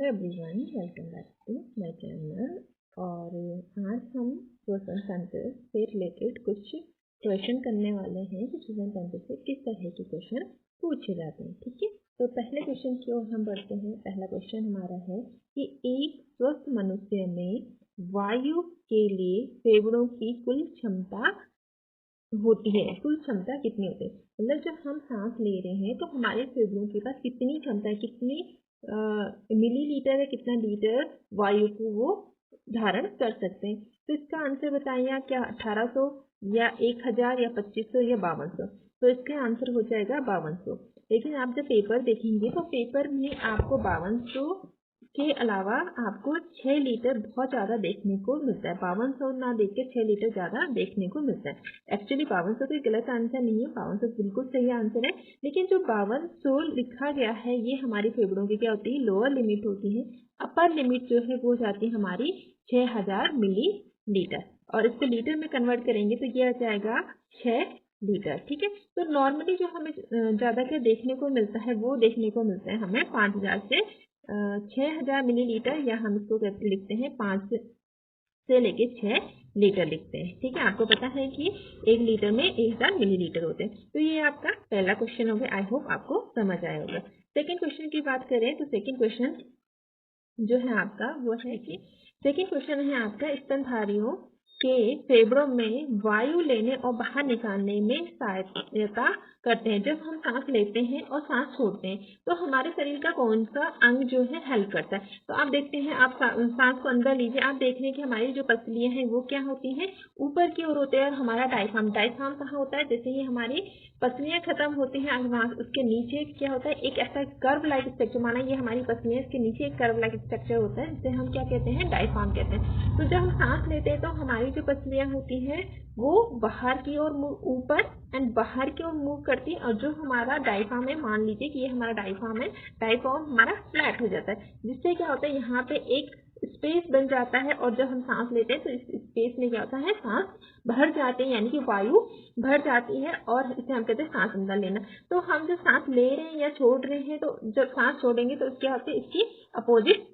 Hello everyone, welcome back to my channel. और आज हम 2025 से रिलेटेड कुछ क्वेश्चन करने वाले हैं कि 2025 से किस तरह के क्वेश्चन पूछे जाते हैं। ठीक है, तो पहले क्वेश्चन की ओर हम बढ़ते हैं। पहला क्वेश्चन हमारा है कि एक स्वस्थ मनुष्य में वायु के लिए फेफड़ों की कुल क्षमता होती है। कुल क्षमता कितनी होती है, मतलब जब हम सांस ले रहे हैं तो हमारे फेफड़ों के पास कितनी क्षमता है, कितनी मिलीलीटर है, कितना लीटर वायु को वो धारण कर सकते हैं। तो इसका आंसर बताइए आप, क्या 1800 या 1000 या 2500 या 5200। तो इसका आंसर हो जाएगा 5200। लेकिन आप जब पेपर देखेंगे तो पेपर में आपको 5200 के अलावा आपको 6 लीटर बहुत ज़्यादा देखने को मिलता है। 5200 ना देख के 6 लीटर ज़्यादा देखने को मिलता है। एक्चुअली 5200 कोई गलत आंसर नहीं है, 5200 बिल्कुल सही आंसर है। लेकिन जो 5200 लिखा गया है ये हमारी फेफड़ों की क्या होती है, लोअर लिमिट होती है। अपर लिमिट जो है वो जाती है हमारी 6000 मिलीलीटर, और इसको लीटर में कन्वर्ट करेंगे तो ये आ जाएगा 6 लीटर। ठीक है, तो नॉर्मली जो हमें ज़्यादा क्या देखने को मिलता है, वो देखने को मिलता है हमें 5000 से 6000 मिलीलीटर, या हम इसको कैसे लिखते हैं 5 से लेके 6 लीटर लिखते हैं। ठीक है, आपको पता है कि 1 लीटर में 1000 मिलीलीटर होते हैं। तो ये आपका पहला क्वेश्चन हो गया। आई होप आपको समझ आया होगा। सेकेंड क्वेश्चन की बात करें तो सेकेंड क्वेश्चन जो है आपका वो है कि सेकेंड क्वेश्चन है आपका, स्तनधारियों के फेफड़ों में वायु लेने और बाहर निकालने में सहायता करते हैं। जब हम सांस लेते हैं और सांस छोड़ते हैं तो हमारे शरीर का कौन सा अंग जो है हेल्प करता है। तो आप देखते हैं, आप सांस को अंदर लीजिए, आप देख रहे हैं कि हमारी जो पसलियां हैं वो क्या होती हैं, ऊपर की ओर होते हैं। और हमारा डायफ्राम कहाँ होता है, जैसे ही हमारी पसलियां खत्म होती हैं उसके नीचे क्या होता है, एक ऐसा कर्व लाइक स्ट्रक्चर, माना ये हमारी पसलियां, इसके नीचे एक कर्व लाइक स्ट्रक्चर होता है जिसे हम क्या कहते हैं, डायफ्राम कहते हैं। तो जब हम सांस लेते हैं तो हमारी जो पसलियां होती हैं वो बाहर की ओर ऊपर एंड बाहर की ओर मूव करती है। और जो हमारा डायफ्राम है, मान लीजिए कि ये हमारा डायफ्राम है, डायफ्राम हमारा फ्लैट हो जाता है, जिससे क्या होता है यहाँ पे एक स्पेस बन जाता है। और जब हम सांस लेते हैं तो इस स्पेस में क्या होता है, सांस भर जाती है, यानी कि वायु भर जाती है, और इसे हम कहते हैं सांस अंदर लेना। तो हम जब सांस ले रहे हैं या छोड़ रहे हैं, तो जब सांस छोड़ेंगे तो क्या होता है, इसकी अपोजिट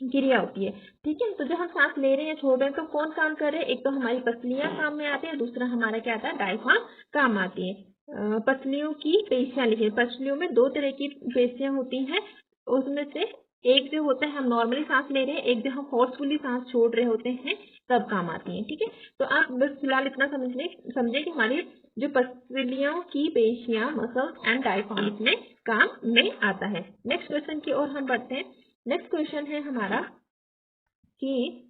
क्रिया होती है। ठीक है, तो जब हम सांस ले रहे हैं छोड़ रहे हैं तो कौन काम कर रहे हैं, एक तो हमारी पसलियां काम में आती है, दूसरा हमारा क्या आता है, डायफ्राम काम आती है। पसलियों की पेशियां लिखिए। पसलियों में 2 तरह की पेशियां होती हैं, उसमें से एक जो होता है हम नॉर्मली सांस ले रहे हैं, एक जो हम फोर्सफुली सांस छोड़ रहे होते हैं तब काम आती है। ठीक है, तो आप बस फिलहाल इतना समझे कि हमारी जो पसलियों की पेशियां, मसल्स एंड डायफ्राम इसमें काम में आता है। नेक्स्ट क्वेश्चन की ओर हम बढ़ते हैं। नेक्स्ट क्वेश्चन है हमारा कि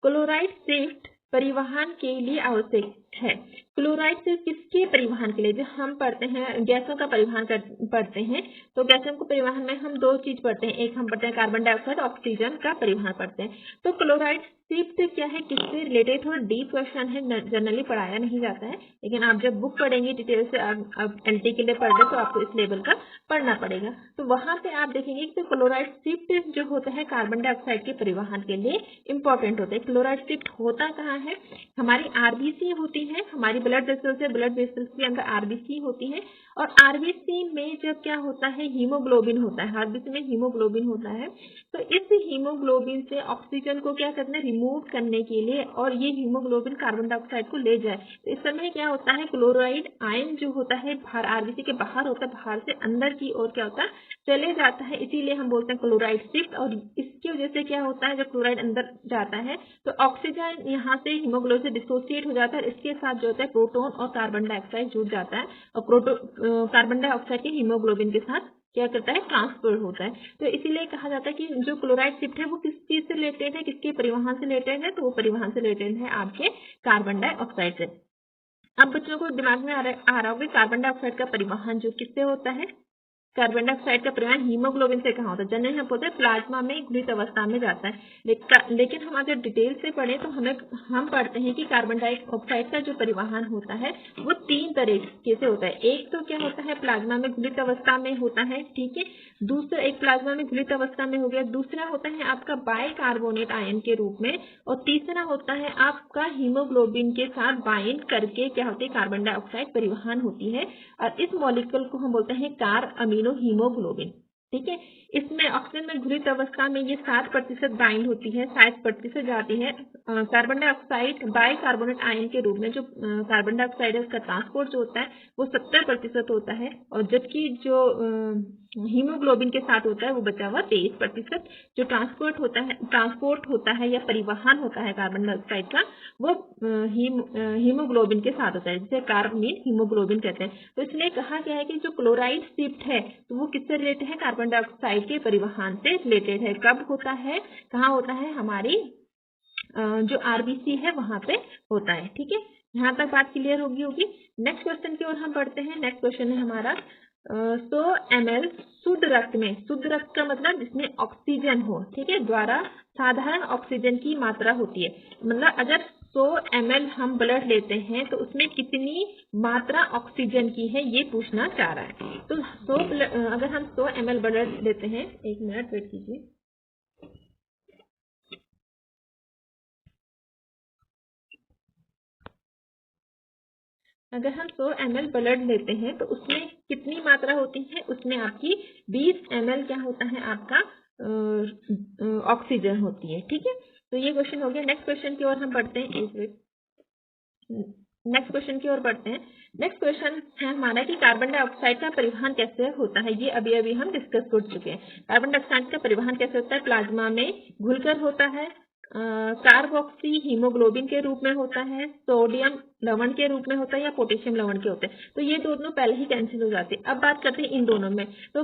क्लोराइड शिफ्ट परिवहन के लिए आवश्यक है। क्लोराइड शिफ्ट किसके परिवहन के लिए, जो हम पढ़ते हैं गैसों का परिवहन पढ़ते हैं, तो गैसों को परिवहन में हम 2 चीज पढ़ते हैं, एक हम पढ़ते हैं कार्बन डाइऑक्साइड, ऑक्सीजन का परिवहन पढ़ते हैं। तो क्लोराइड शिफ्ट क्या है, किससे रिलेटेड, थोड़ा डीप क्वेश्चन है, जनरली पढ़ाया नहीं जाता है, लेकिन आप जब बुक पढ़ेंगे डिटेल से, आप एलटी के लिए पढ़ रहे तो आपको इस लेवल का पढ़ना पड़ेगा। तो वहां पे आप देखेंगे कि क्लोराइड शिफ्ट जो होता है कार्बन डाइऑक्साइड के परिवहन के लिए इंपॉर्टेंट होता है। क्लोराइड शिफ्ट होता कहाँ है, हमारी आरबीसी होती है, हमारी ब्लड वेसल्स है, ब्लड वेसल्स के अंदर आरबीसी होती है, और आरबीसी में जब क्या होता है, हीमोग्लोबिन होता है, आरबीसी में हीमोग्लोबिन होता है। तो इस हीमोग्लोबिन से ऑक्सीजन को क्या करना है, रिमूव करने के लिए, और ये हीमोग्लोबिन कार्बन डाइऑक्साइड को ले जाए, तो इस समय क्या होता है, क्लोराइड आयन जो होता है बाहर आरबीसी के बाहर होता है, बाहर से अंदर की ओर क्या होता है, चले जाता है, इसीलिए हम बोलते हैं क्लोराइड शिफ्ट। और इसकी वजह से क्या होता है, जब क्लोराइड अंदर जाता है तो ऑक्सीजन यहाँ से हीमोग्लोबिन से डिसोसिएट हो जाता है, इसके साथ जो होता है प्रोटॉन और कार्बन डाइऑक्साइड जुड़ जाता है, और कार्बन डाइऑक्साइड के हीमोग्लोबिन के साथ क्या करता है, ट्रांसफर होता है। तो इसीलिए कहा जाता है कि जो क्लोराइड शिफ्ट है वो किस चीज से रिलेटेड है, किसके परिवहन से रिलेटेड है, तो वो परिवहन से रिलेटेड है आपके कार्बन डाइऑक्साइड से। अब बच्चों को दिमाग में आ रहा होगा कार्बन डाइऑक्साइड का परिवहन जो किससे होता है, कार्बन डाइऑक्साइड का परिवहन हीमोग्लोबिन से कहाँ होता है, जनरली हम बोलते हैं प्लाज्मा में घुलित अवस्था में जाता है। लेकिन हम अगर डिटेल से पढ़े तो हम पढ़ते हैं कि कार्बन डाइऑक्साइड का जो परिवहन होता है वो 3 तरीके से होता है। एक तो क्या होता है, प्लाज्मा में घुलित अवस्था में होता है, ठीक है, दूसरा एक प्लाज्मा में घुलित अवस्था में हो गया, दूसरा होता है आपका बाइकार्बोनेट आयन के रूप में, और तीसरा होता है आपका हीमोग्लोबिन के साथ बाइंड करके क्या होती है, कार्बन डाइऑक्साइड परिवहन होती है। और इस मॉलिक्यूल को हम बोलते हैं कार अमीनो हीमोग्लोबिन। ठीक है। इसमें ऑक्सीजन में घुलित अवस्था में ये 60% बाइंड होती है, 60% जाती है। कार्बन डाइऑक्साइड बाइकार्बोनेट आयन के रूप में जो कार्बन डाइऑक्साइड है उसका ट्रांसपोर्ट जो होता है वो 70% होता है, और जबकि जो हीमोग्लोबिन के साथ होता है वो बचा हुआ 23%। जो ट्रांसपोर्ट होता है या परिवहन होता है कार्बन डाइऑक्साइड का, वो हीमोग्लोबिन के साथ होता है, जिसे कार्बमीन हीमोग्लोबिन कहते हैं। तो इसलिए कहा गया है कि जो क्लोराइड शिफ्ट है तो वो किससे रिलेटेड है? कार्बन डाइऑक्साइड के परिवहन से रिलेटेड है। कब होता है, कहाँ होता है? हमारी जो आरबीसी है वहां पे होता है। ठीक है, यहाँ तक बात क्लियर होगी। नेक्स्ट क्वेश्चन की ओर हम बढ़ते हैं। नेक्स्ट क्वेश्चन है हमारा 100 ml शुद्ध रक्त में, शुद्ध रक्त का मतलब जिसमें ऑक्सीजन हो, ठीक है, द्वारा साधारण ऑक्सीजन की मात्रा होती है। मतलब अगर 100 ml हम ब्लड लेते हैं तो उसमें कितनी मात्रा ऑक्सीजन की है, ये पूछना चाह रहा है। तो अगर हम 100 ml ब्लड लेते हैं, 1 मिनट वेट कीजिए। अगर हम 100 ml ब्लड लेते हैं तो उसमें कितनी मात्रा होती है? उसमें आपकी 20 ml क्या होता है? आपका ऑक्सीजन होती है। ठीक है, तो ये क्वेश्चन हो गया। नेक्स्ट क्वेश्चन की ओर हम बढ़ते हैं। नेक्स्ट क्वेश्चन की ओर बढ़ते हैं। नेक्स्ट क्वेश्चन है हमारा कि कार्बन डाइऑक्साइड का परिवहन कैसे होता है। ये अभी हम डिस्कस कर चुके हैं। कार्बन डाइऑक्साइड का परिवहन कैसे होता है? प्लाज्मा में घुलकर होता है, कार्बोक्सी हीमोग्लोबिन के रूप में होता है, सोडियम लवण के रूप में होता है, या पोटेशियम लवण के होते हैं। तो ये दोनों पहले ही कैंसिल हो जाते हैं। अब बात करते हैं इन दोनों में। तो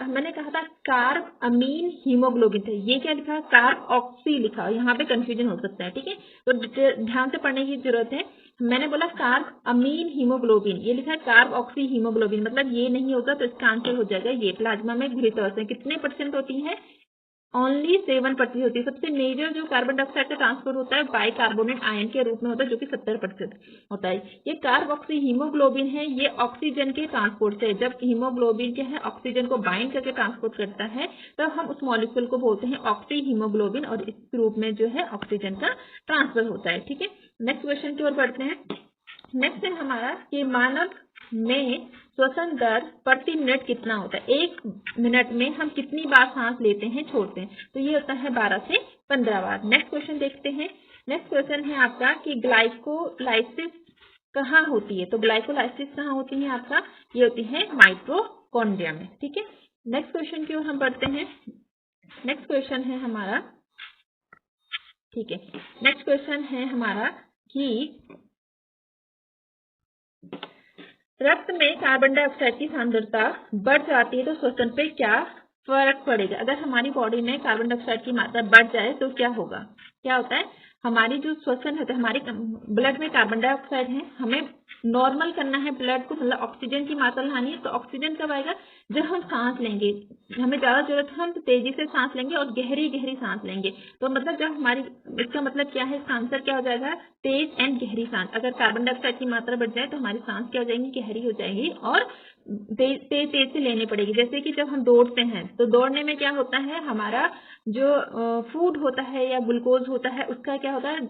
मैंने कहा था कार्ब अमीन हीमोग्लोबिन थे, ये क्या लिखा? कार्ब ऑक्सी लिखा। यहाँ पे कंफ्यूजन हो सकता है। ठीक है, तो ध्यान से पढ़ने की जरूरत है। मैंने बोला कार्ब अमीन हीमोग्लोबिन, ये लिखा है कार्ब ऑक्सी हीमोग्लोबिन, मतलब ये नहीं होगा तो इसका आंसर हो जाएगा ये। प्लाज्मा में घुलित अवस्था कितने % होती है? ओनली 7% होती है। सबसे मेजर जो कार्बन डाइऑक्साइड का ट्रांसपोर्ट होता है बाइकार्बोनेट आयन के रूप में होता है, जो कि 70% होता है। ये कार्बोक्सी हीमोग्लोबिन है, ये ऑक्सीजन के ट्रांसपोर्ट से, जब हीमोग्लोबिन क्या है ऑक्सीजन को बाइंड करके ट्रांसपोर्ट करता है तब हम उस मॉलिक्यूल को बोलते हैं ऑक्सी हीमोग्लोबिन, और इस रूप में जो है ऑक्सीजन का ट्रांसफर होता है। ठीक है, नेक्स्ट क्वेश्चन की ओर बढ़ते हैं। नेक्स्ट है हमारा कि मानव में श्वसन दर प्रति मिनट कितना होता है? 1 मिनट में हम कितनी बार सांस लेते हैं, छोड़ते हैं? तो ये होता है 12 से 15 बार। नेक्स्ट क्वेश्चन देखते हैं। नेक्स्ट क्वेश्चन है आपका कि ग्लाइकोलाइसिस कहाँ होती है? तो ग्लाइकोलाइसिस कहाँ होती है आपका? ये होती है माइटोकॉन्ड्रिया में। ठीक है, नेक्स्ट क्वेश्चन की ओर हम बढ़ते हैं। नेक्स्ट क्वेश्चन है हमारा, ठीक है, नेक्स्ट क्वेश्चन है हमारा कि रक्त में कार्बन डाइऑक्साइड की सांद्रता बढ़ जाती है तो श्वसन पे क्या फर्क पड़ेगा? अगर हमारी बॉडी में कार्बन डाइऑक्साइड की मात्रा बढ़ जाए तो क्या होगा? क्या होता है? हमारी जो श्वसन होता है, हमारी ब्लड में कार्बन डाइऑक्साइड है, हमें नॉर्मल करना है ब्लड को, मतलब ऑक्सीजन की मात्रा लानी है। तो ऑक्सीजन कब आएगा? जब हम सांस लेंगे, हमें ज्यादा जरूरत है, हम तेजी से सांस लेंगे और गहरी गहरी सांस लेंगे। तो मतलब जब हमारी, इसका मतलब क्या है? इसका आंसर क्या हो जाएगा? तेज एंड गहरी सांस। अगर कार्बन डाइऑक्साइड की मात्रा बढ़ जाए तो हमारी सांस क्या हो जाएगी? गहरी हो जाएगी और तेज से लेनी पड़ेगी। जैसे कि जब हम दौड़ते हैं तो दौड़ने में क्या होता है? हमारा जो फूड होता है या ग्लूकोज होता है उसका क्या होता है?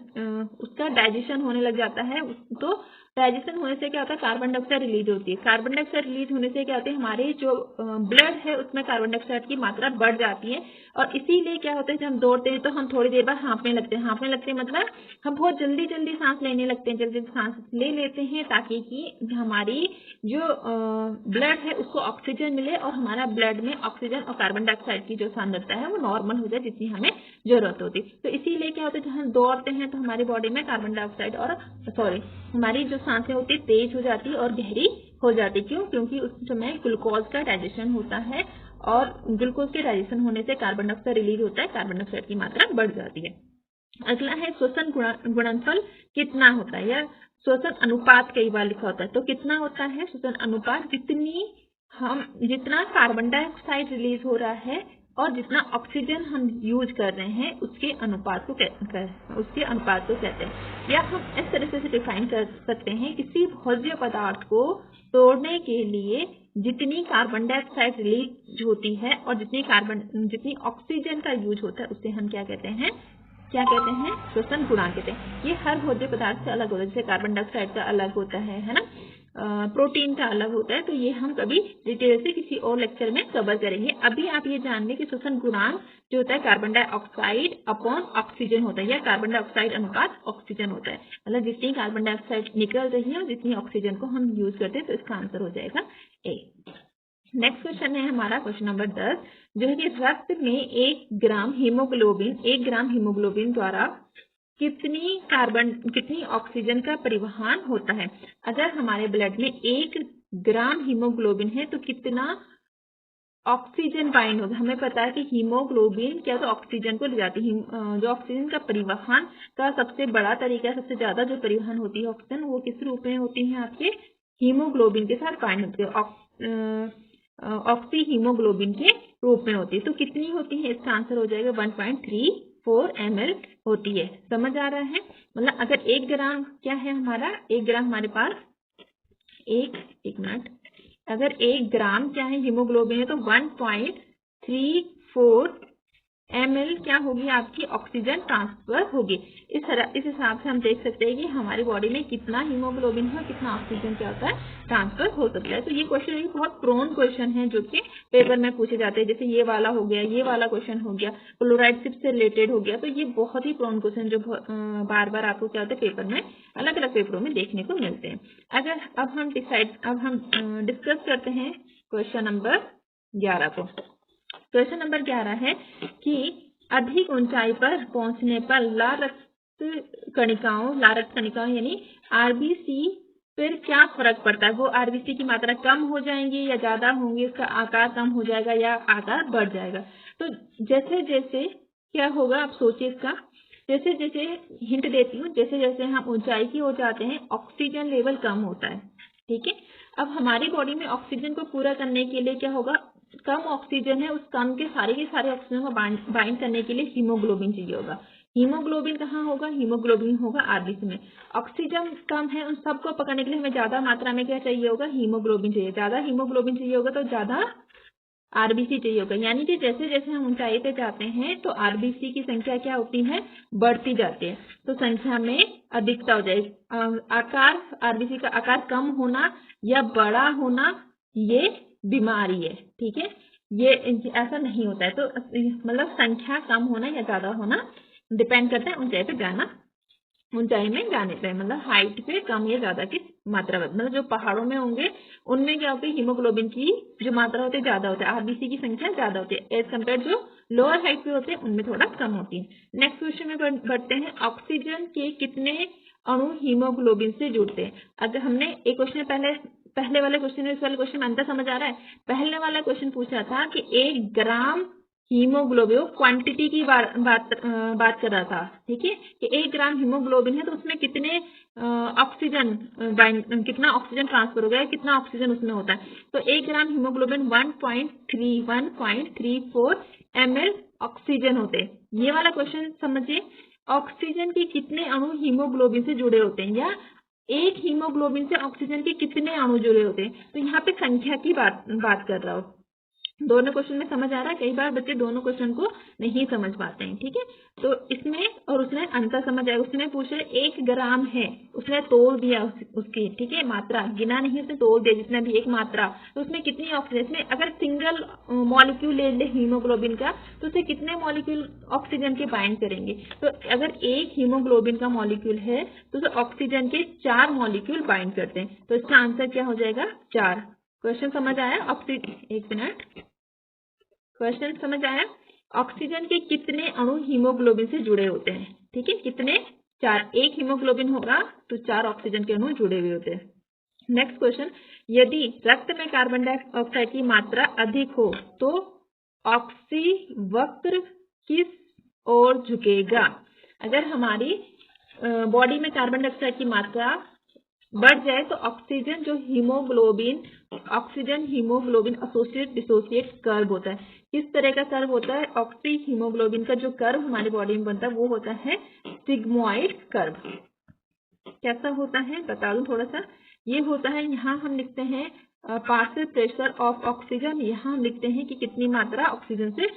उसका डाइजेशन होने लग जाता है। तो डाइजेशन होने से क्या होता है? कार्बन डाइऑक्साइड रिलीज होती है। कार्बन डाइऑक्साइड रिलीज होने से क्या होता है? हमारे जो ब्लड है उसमें कार्बन डाइऑक्साइड की मात्रा बढ़ जाती है, और इसीलिए क्या होता है? जब हम दौड़ते हैं तो हम थोड़ी देर बाद हाँफने लगते हैं। हाँफने लगते हैं मतलब हम बहुत जल्दी जल्दी सांस लेने लगते हैं, जल्दी सांस ले लेते हैं ताकि कि हमारी जो ब्लड है उसको ऑक्सीजन मिले और हमारा ब्लड में ऑक्सीजन और कार्बन डाइऑक्साइड की जो सांद्रता है वो नॉर्मल हो जाए जितनी हमें जरूरत होती। तो इसीलिए क्या होता है? जब हम दौड़ते हैं तो हमारी बॉडी में कार्बन डाइऑक्साइड और हमारी जो सांसें होती है तेज हो जाती है और गहरी हो जाती। क्यों? क्योंकि उस समय ग्लूकोज का डाइजेशन होता है, और ग्लूकोज के डाइजेशन होने से कार्बन डाइऑक्साइड रिलीज होता है, कार्बन डाइऑक्साइड की मात्रा बढ़ जाती है। अगला है श्वसन गुणनफल कितना होता है, या श्वसन अनुपात कई बार लिखा होता है। तो कितना होता है श्वसन अनुपात? जितना कार्बन डाइऑक्साइड रिलीज हो रहा है और जितना ऑक्सीजन हम यूज कर रहे हैं उसके अनुपात को कहते हैं। या हम इस तरह से डिफाइन कर सकते हैं, किसी भोज्य पदार्थ को तोड़ने के लिए जितनी कार्बन डाइऑक्साइड रिलीज होती है और जितनी ऑक्सीजन का यूज होता है उससे हम क्या कहते हैं? श्वसन गुणांक कहते हैं। ये हर भोज्य पदार्थ से अलग होता है, जैसे कार्बन डाइऑक्साइड का अलग होता है ना। प्रोटीन का अलग होता है, तो ये हम कभी डिटेल से किसी और लेक्चर में कवर करेंगे। अभी आप ये जान लें कि श्वसन गुणांक जो होता है कार्बन डाइऑक्साइड अपॉन ऑक्सीजन होता है, या कार्बन डाइऑक्साइड अनुपात ऑक्सीजन होता है। मतलब जितनी कार्बन डाइऑक्साइड निकल रही है और जितनी ऑक्सीजन को हम यूज करते हैं, तो इसका आंसर हो जाएगा ए। नेक्स्ट क्वेश्चन है हमारा क्वेश्चन नंबर 10, जो है कि रक्त में 1 ग्राम हीमोग्लोबिन द्वारा कितनी ऑक्सीजन का परिवहन होता है। अगर हमारे ब्लड में 1 ग्राम हीमोग्लोबिन है तो कितना ऑक्सीजन बाइंड होगा। हमें पता है कि हीमोग्लोबिन क्या तो ऑक्सीजन को ले जाती है, जो ऑक्सीजन का परिवहन का सबसे बड़ा तरीका है, सबसे ज्यादा जो परिवहन होती है ऑक्सीजन, वो किस रूप में होती है, आपके हीमोग्लोबिन के साथ बाइंड होती है, ऑक्सी हीमोग्लोबिन के रूप में होती है। तो कितनी होती है, इसका आंसर हो जाएगा 1.34 ml होती है। समझ आ रहा है। मतलब अगर 1 ग्राम क्या है हमारा, 1 ग्राम हमारे पास एक मिनट, अगर 1 ग्राम क्या है हीमोग्लोबिन है तो 1.34 ml क्या होगी, आपकी ऑक्सीजन ट्रांसफर होगी। इस हिसाब से हम देख सकते हैं कि हमारी बॉडी में कितना हीमोग्लोबिन है और कितना ऑक्सीजन क्या होता है, ट्रांसफर हो सकता है। तो ये क्वेश्चन भी बहुत प्रोन क्वेश्चन है जो कि पेपर में पूछे जाते हैं। जैसे ये वाला हो गया, ये वाला क्वेश्चन हो गया, क्लोराइड शिप से रिलेटेड हो गया, तो ये बहुत ही प्रोन क्वेश्चन जो बार बार आपको क्या होता है पेपर में, अलग अलग पेपरों में देखने को मिलते हैं। अब हम डिस्कस करते हैं क्वेश्चन नंबर 11 को। क्वेश्चन नंबर 11 है कि अधिक ऊंचाई पर पहुंचने पर लाल रक्त कणिकाओं यानी आरबीसी फिर क्या फर्क पड़ता है। वो आरबीसी की मात्रा कम हो जाएंगी या ज्यादा होंगी, इसका आकार कम हो जाएगा या आकार बढ़ जाएगा। तो जैसे जैसे क्या होगा, आप सोचिए इसका। जैसे जैसे हिंट देती हूँ, जैसे जैसे हम ऊंचाई की ओर जाते हैं ऑक्सीजन लेवल कम होता है। ठीक है, अब हमारी बॉडी में ऑक्सीजन को पूरा करने के लिए क्या होगा, कम ऑक्सीजन है, उस कम के सारे ऑक्सीजन को बाइंड करने के लिए हीमोग्लोबिन चाहिए होगा। हीमोग्लोबिन कहाँ होगा, हीमोग्लोबिन होगा आरबीसी में। ऑक्सीजन कम है, उन सबको पकड़ने के लिए हमें ज्यादा मात्रा में क्या चाहिए होगा, हीमोग्लोबिन चाहिए। ज्यादा हीमोग्लोबिन चाहिए होगा तो ज्यादा आरबीसी चाहिए होगा। यानी कि जैसे जैसे हम ऊंचाई पे जाते हैं तो आरबीसी की संख्या क्या होती है, बढ़ती जाती है। तो संख्या में अधिकता हो जाएगी। आकार, आरबीसी का आकार कम होना या बड़ा होना ये बीमारी है। ठीक है, ये ऐसा नहीं होता है। तो मतलब संख्या कम होना या ज्यादा होना डिपेंड करता है ऊंचाई में जाने पे, मतलब हाइट पे कम या ज्यादा की मात्रा। मतलब जो पहाड़ों में होंगे उनमें क्या होती है, हीमोग्लोबिन की जो मात्रा होती है ज्यादा होती है, आरबीसी की संख्या ज्यादा होती है, एज कम्पेयर जो लोअर हाइट पे होते हैं उनमें थोड़ा कम होती है। नेक्स्ट क्वेश्चन में बढ़ते हैं, ऑक्सीजन के कितने अणु हीमोग्लोबिन से जुड़ते हैं। अगर हमने एक क्वेश्चन पहले वाले क्वेश्चन इस वाले क्वेश्चन में अंतर समझ आ रहा है। पहले वाला क्वेश्चन पूछा था कि 1 ग्राम हीमोग्लोबिन, क्वांटिटी की बात कर रहा था। ठीक है, कि 1 ग्राम हीमोग्लोबिन है तो उसमें कितने कितना ऑक्सीजन ट्रांसफर हो गया, कितना ऑक्सीजन उसमें होता है। तो 1 ग्राम हीमोग्लोबिन 1.34 ml ऑक्सीजन होते हैं। ये वाला क्वेश्चन समझिए, ऑक्सीजन के कितने अणु हीमोग्लोबिन से जुड़े होते हैं, या एक हीमोग्लोबिन से ऑक्सीजन के कितने अणु जुड़े होते हैं। तो यहाँ पे संख्या की बात कर रहा हूँ। दोनों क्वेश्चन में समझ आ रहा है। कई बार बच्चे दोनों क्वेश्चन को नहीं समझ पाते हैं। ठीक है, तो इसमें और उसमें अंतर समझ आएगा। उसने पूछा 1 ग्राम है, उसने तोल दिया उसकी, ठीक है, मात्रा गिना नहीं, उसने तोल दिया जितना भी एक मात्रा, तो उसमें कितनी ऑक्सीजन, इसमें अगर सिंगल मॉलिक्यूल ले ले हीमोग्लोबिन का तो उसे कितने मॉलिक्यूल ऑक्सीजन के बाइंड करेंगे। तो अगर एक हीमोग्लोबिन का मॉलिक्यूल है तो उसे ऑक्सीजन के 4 मॉलिक्यूल बाइंड करते हैं। तो इसका आंसर क्या हो जाएगा, 4। क्वेश्चन समझ आया। एक मिनट, क्वेश्चन समझ आया। ऑक्सीजन के कितने अणु हीमोग्लोबिन से जुड़े होते हैं। ठीक है, कितने, 4। एक हीमोग्लोबिन होगा तो 4 ऑक्सीजन के अणु जुड़े हुए होते हैं। नेक्स्ट क्वेश्चन, यदि रक्त में कार्बन डाइऑक्साइड की मात्रा अधिक हो तो ऑक्सी वक्र किस ओर झुकेगा। अगर हमारी बॉडी में कार्बन डाइऑक्साइड की मात्रा बढ़ जाए तो oxygen haemoglobin associate dissociate curve होता है। किस तरह का कर्व होता है, ऑक्सी हीमोग्लोबिन का जो कर्व हमारी बॉडी में बनता है वो होता है सिग्मोइड कर्व। कैसा होता है बता दूं थोड़ा सा। ये होता है, यहाँ हम लिखते हैं पार्शियल प्रेशर ऑफ ऑक्सीजन, यहाँ हम लिखते हैं कि कितनी मात्रा ऑक्सीजन से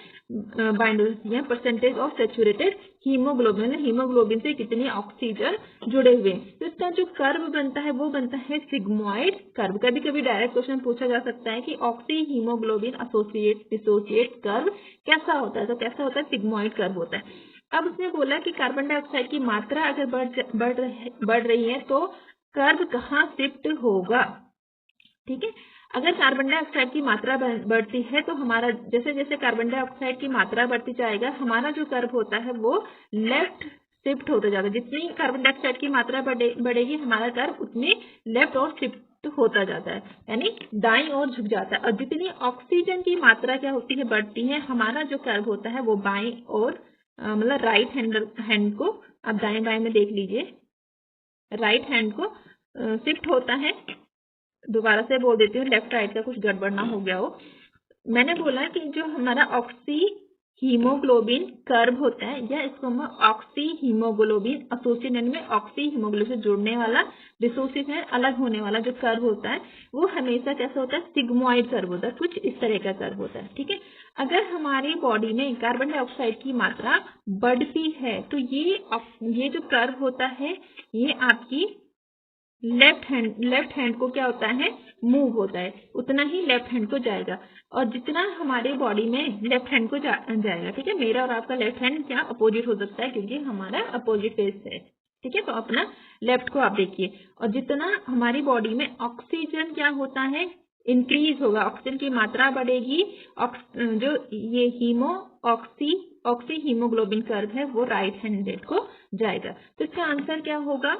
बाइंड होती है, percentage of saturated haemoglobin, haemoglobin से कितनी ऑक्सीजन जुड़े हुए। तो इसका जो कर्व बनता है वो बनता है सिग्मॉइड कर्व। कभी कभी डायरेक्ट क्वेश्चन पूछा जा सकता है कि oxy haemoglobin associate dissociate curve कैसा होता है, तो कैसा होता है, सिग्मॉइड कर्व होता है। अब उसने बोला कि कार्बन डाइऑक्साइड की मात्रा अगर बढ़ रही है तो कर्व कहाँ शिफ्ट होगा। ठीक है, अगर कार्बन डाइऑक्साइड की मात्रा बढ़ती है तो हमारा जैसे जैसे कार्बन डाइऑक्साइड की मात्रा बढ़ती जाएगा हमारा जो कर्व होता है वो लेफ्ट शिफ्ट होता जाएगा। जितनी कार्बन डाइऑक्साइड की मात्रा बढ़ेगी हमारा कर्व उतनी लेफ्ट और शिफ्ट होता जाता है, यानी दाईं ओर झुक जाता है। और जितनी ऑक्सीजन की मात्रा क्या होती है, बढ़ती है, हमारा जो कर्व होता है वो बाईं ओर मतलब राइट हैंड को आप दाएं बाएं में देख लीजिए, राइट हैंड को शिफ्ट होता है। दोबारा से बोल देती हूँ, लेफ्ट राइट का कुछ गड़बड़ ना हो गया हो। मैंने बोला कि जो हमारा ऑक्सी हीमोग्लोबिन कर्व होता है या इसको हम ऑक्सी हीमोग्लोबिन एसोसिएशन में ऑक्सी हीमोग्लोबिन से जुड़ने वाला डिसोसिएशन अलग होने वाला जो कर्व होता है वो हमेशा कैसा होता है, सिग्मॉइड कर्व होता है, कुछ इस तरह का कर्व होता है। ठीक है, अगर हमारी बॉडी में कार्बन डाइऑक्साइड की मात्रा बढ़ती है तो ये जो कर्व होता है ये आपकी लेफ्ट हैंड को क्या होता है, मूव होता है, उतना ही लेफ्ट हैंड को जाएगा। और जितना हमारे बॉडी में लेफ्ट हैंड को जाएगा, ठीक है, मेरा और आपका लेफ्ट हैंड क्या अपोजिट हो सकता है क्योंकि हमारा अपोजिट फेस है। ठीक है, तो अपना लेफ्ट को आप देखिए, और जितना हमारी बॉडी में ऑक्सीजन क्या होता है, इंक्रीज होगा, ऑक्सीजन की मात्रा बढ़ेगी, जो ये ऑक्सी हीमोग्लोबिन कर्व है वो राइट हैंडेड को जाएगा। तो इसका आंसर क्या होगा,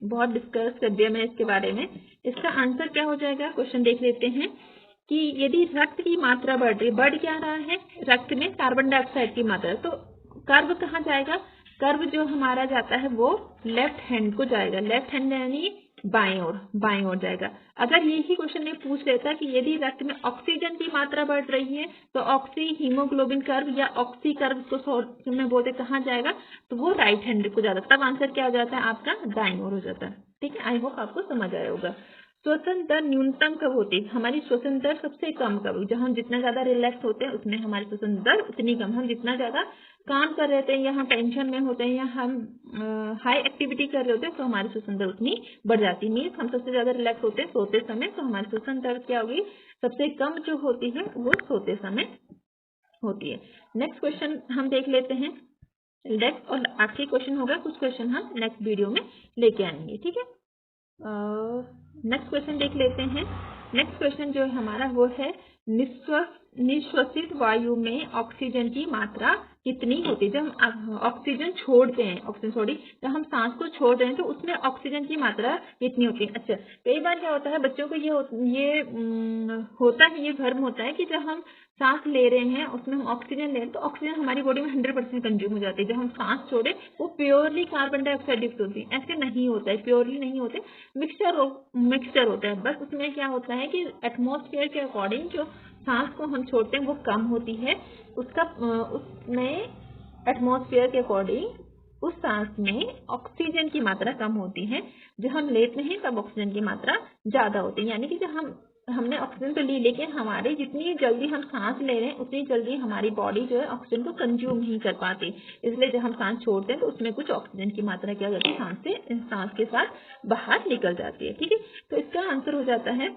बहुत डिस्कस कर दिया मैं इसके बारे में, इसका आंसर क्या हो जाएगा, क्वेश्चन देख लेते हैं कि यदि रक्त की मात्रा बढ़ क्या रहा है, रक्त में कार्बन डाइऑक्साइड की मात्रा, तो कर्व कहाँ जाएगा, कर्व जो हमारा जाता है वो लेफ्ट हैंड को जाएगा, लेफ्ट हैंड यानी बाएं ओर जाएगा। अगर यही क्वेश्चन ने पूछ लेता कि यदि रक्त में ऑक्सीजन की मात्रा बढ़ रही है तो ऑक्सी हीमोग्लोबिन कर्व या ऑक्सी कर्व को में बोलते कहाँ जाएगा, तो वो राइट हैंड को जाता, तब आंसर क्या हो जाता है आपका, दाईं ओर हो जाता है। ठीक है, आई होप आपको समझ आया होगा। श्वसन दर न्यूनतम कब होती है, हमारी श्वसन दर सबसे कम कब, जब हम जितना ज्यादा रिलैक्स होते हैं उतने हमारी श्वसन दर उतनी कम, हम जितना ज्यादा काम कर रहे होते हैं या हम टेंशन में होते हैं या हम हाई एक्टिविटी कर रहे होते हैं तो हमारी श्वसन दर उतनी बढ़ जाती है। मीन्स हम सबसे ज्यादा रिलैक्स होते हैं सोते समय, तो हमारी श्वसन दर क्या होगी, सबसे कम जो होती है वो सोते समय होती है। नेक्स्ट क्वेश्चन हम देख लेते हैं, नेक्स्ट और आखिरी क्वेश्चन होगा, कुछ क्वेश्चन हम नेक्स्ट वीडियो में लेके आएंगे। ठीक है, नेक्स्ट क्वेश्चन देख लेते हैं। नेक्स्ट क्वेश्चन जो है हमारा वो है निश्वसित वायु में ऑक्सीजन की मात्रा कितनी होती है, जब हम ऑक्सीजन छोड़ते हैं, जब हम सांस को छोड़ रहे हैं तो उसमें ऑक्सीजन की मात्रा कितनी होती है। अच्छा, कई बार क्या होता है बच्चों को ये होता है, ये भ्रम होता है कि जब हम सांस ले रहे हैं उसमें हम ऑक्सीजन ले रहे हैं तो ऑक्सीजन हमारी बॉडी में 100% कंज्यूम हो जाती है, जब हम सांस छोड़े वो प्योरली कार्बन डाइऑक्साइड युक्त होती है। ऐसे नहीं होता है, प्योरली नहीं होते, मिक्सचर होता है। बस उसमें क्या होता है कि एटमॉस्फेयर के अकॉर्डिंग जो सांस को हम छोड़ते हैं वो कम होती है, उसमें एटमॉस्फेयर के अकॉर्डिंग उस सांस में ऑक्सीजन की मात्रा कम होती है, जब हम लेते हैं तब ऑक्सीजन की मात्रा ज्यादा होती है। यानी कि जब हमने ऑक्सीजन तो ली, लेकिन हमारी जितनी जल्दी हम सांस ले रहे हैं उतनी जल्दी हमारी बॉडी जो है ऑक्सीजन को कंज्यूम नहीं कर पाती, इसलिए जब हम सांस छोड़ते हैं तो उसमें कुछ ऑक्सीजन की मात्रा क्या होती है, सांस के साथ बाहर निकल जाती है। ठीक है, तो इसका आंसर हो जाता है,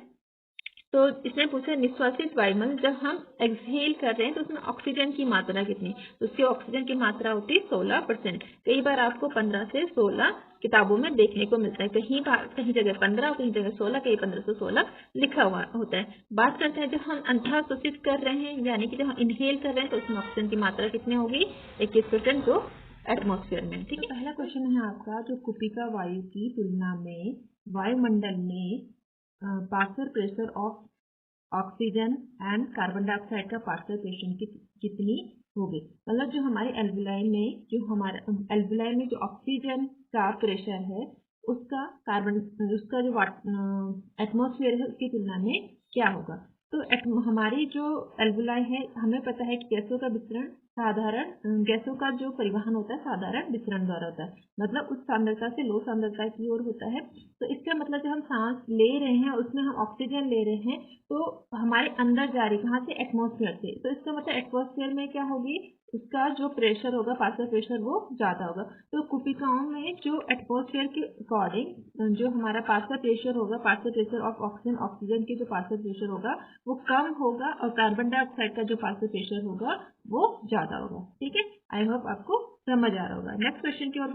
तो इसने पूछा निश्वासित वायुमंडल जब हम एक्सहेल कर रहे हैं तो उसमें ऑक्सीजन की मात्रा कितनी, तो उसकी ऑक्सीजन की मात्रा होती है 16%। कई बार आपको 15 से 16 किताबों में देखने को मिलता है, कहीं जगह 15 और कहीं जगह 16, कहीं 15 से 16 लिखा हुआ होता है। बात करते हैं जब हम अंतःश्वसित कर रहे हैं यानी कि जब हम इनहेल कर रहे हैं तो उसमें ऑक्सीजन की मात्रा कितनी होगी, 21% जो एटमॉस्फेयर में। ठीक है, पहला क्वेश्चन है आपका, जो कुपिका वायु की तुलना में वायुमंडल में partial pressure of oxygen and carbon dioxide का पार्शियल प्रेशर कितनी होगी, मतलब जो हमारे एल्विलाई में जो ऑक्सीजन का प्रेशर है उसका जो एटमॉस्फेयर है उसकी तुलना में क्या होगा। तो हमारी जो एल्वुलाई है, हमें पता है कि गैसों का वितरण साधारण गैसों का जो परिवहन होता है साधारण वितरण द्वारा होता है, मतलब उच्च सांद्रता से लो सांद्रता की ओर होता है। तो इसका मतलब जब हम सांस ले रहे हैं उसमें हम ऑक्सीजन ले रहे हैं तो हमारे अंदर जा रही, कहाँ से? एटमॉस्फेयर से। तो इसका मतलब एटमॉस्फेयर में क्या होगी, उसका जो प्रेशर होगा, पार्शियल प्रेशर, वो ज़्यादा होगा। तो कुपिकाओं में जो एटमॉस्फेयर के अकॉर्डिंग जो हमारा पार्शियल प्रेशर होगा, partial pressure of oxygen, oxygen की जो पार्शियल प्रेशर होगा वो कम होगा और कार्बन डाइऑक्साइड का जो पार्शियल प्रेशर होगा वो ज़्यादा होगा। ठीक है, आई होप आपको समझ आ रहा होगा। नेक्स्ट क्वेश्चन की ओर